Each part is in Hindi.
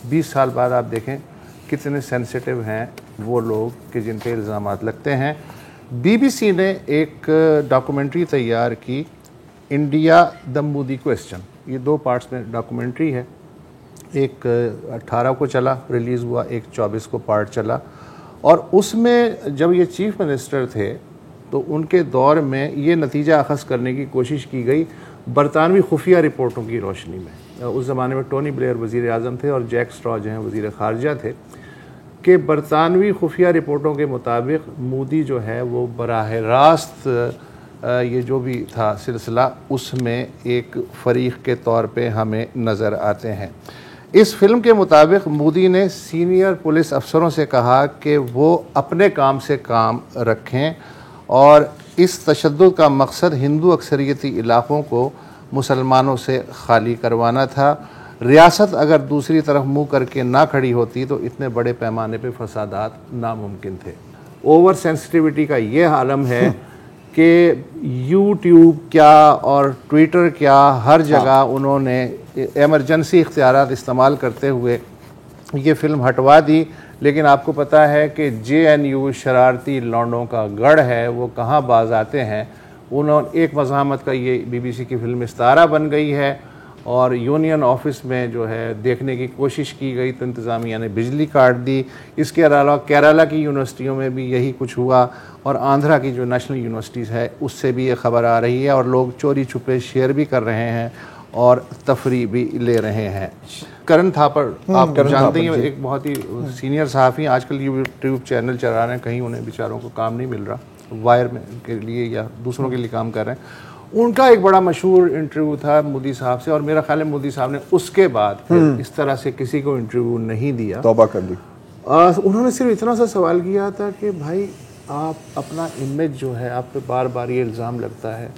20 साल बाद आप देखें कितने सेंसिटिव हैं वो लोग कि जिन पे इल्ज़ामात लगते हैं। BBC ने एक डॉक्यूमेंट्री तैयार की, इंडिया द मोदी क्वेश्चन। ये 2 पार्ट्स में डॉक्यूमेंट्री है, एक 18 को चला, रिलीज़ हुआ, एक 24 को पार्ट चला। और उसमें जब ये चीफ मिनिस्टर थे तो उनके दौर में ये नतीजा अखज़ करने की कोशिश की गई बरतानवी खुफिया रिपोर्टों की रोशनी में। उस ज़माने में टोनी ब्लेयर वज़ीर आज़म थे और जैक स्ट्रॉ जो हैं वज़ीर ख़ारजा थे, कि बरतानवी खुफिया रिपोर्टों के मुताबिक मोदी जो है वो बराह रास्त ये जो भी था सिलसिला उसमें एक फ़रीक़ के तौर पे हमें नज़र आते हैं। इस फिल्म के मुताबिक मोदी ने सीनियर पुलिस अफसरों से कहा कि वो अपने काम से काम रखें और इस तशद्दुद का मकसद हिंदू अक्सरियती इलाक़ों को मुसलमानों से खाली करवाना था। रियासत अगर दूसरी तरफ मुँह करके ना खड़ी होती तो इतने बड़े पैमाने पे फसादात नामुमकिन थे। ओवर सेंसिटिविटी का ये आलम है कि यूट्यूब क्या और ट्विटर क्या हर जगह उन्होंने एमरजेंसी इख्तियारात इस्तेमाल करते हुए ये फ़िल्म हटवा दी। लेकिन आपको पता है कि JNU शरारती लौंडों का गढ़ है, वो कहाँ बाज आते हैं। उन्होंने एक मज़ाहमत का ये BBC की फ़िल्म इस्तारा बन गई है और यूनियन ऑफिस में जो है देखने की कोशिश की गई तो इंतज़ामिया ने बिजली काट दी। इसके अलावा केरला की यूनिवर्सिटियों में भी यही कुछ हुआ और आंध्रा की जो नेशनल यूनिवर्सिटीज़ है उससे भी ये ख़बर आ रही है और लोग चोरी छुपे शेयर भी कर रहे हैं और तफरी भी ले रहे हैं। करण थापर आप जानते हैं, एक बहुत ही सीनियर सहाफ़ी, आजकल यूट्यूब चैनल चला रहे हैं, कहीं उन्हें बेचारों को काम नहीं मिल रहा, वायर में के लिए या दूसरों के लिए काम कर रहे हैं। उनका एक बड़ा मशहूर इंटरव्यू था मोदी साहब से और मेरा ख्याल है मोदी साहब ने उसके बाद इस तरह से किसी को इंटरव्यू नहीं दिया, तौबा कर दी। उन्होंने सिर्फ इतना सा सवाल किया था कि भाई आप अपना इमेज जो है, आप पे बार बार ये इल्ज़ाम लगता है,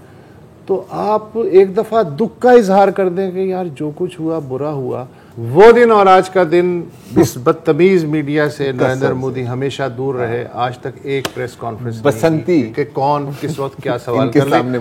तो आप एक दफ़ा दुख का इजहार कर दें कि यार जो कुछ हुआ बुरा हुआ। वो दिन और आज का दिन इस बदतमीज़ मीडिया से नरेंद्र मोदी हमेशा दूर रहे। आज तक एक प्रेस कॉन्फ्रेंस बसंती कि कौन किस वक्त क्या सवाल कर ले।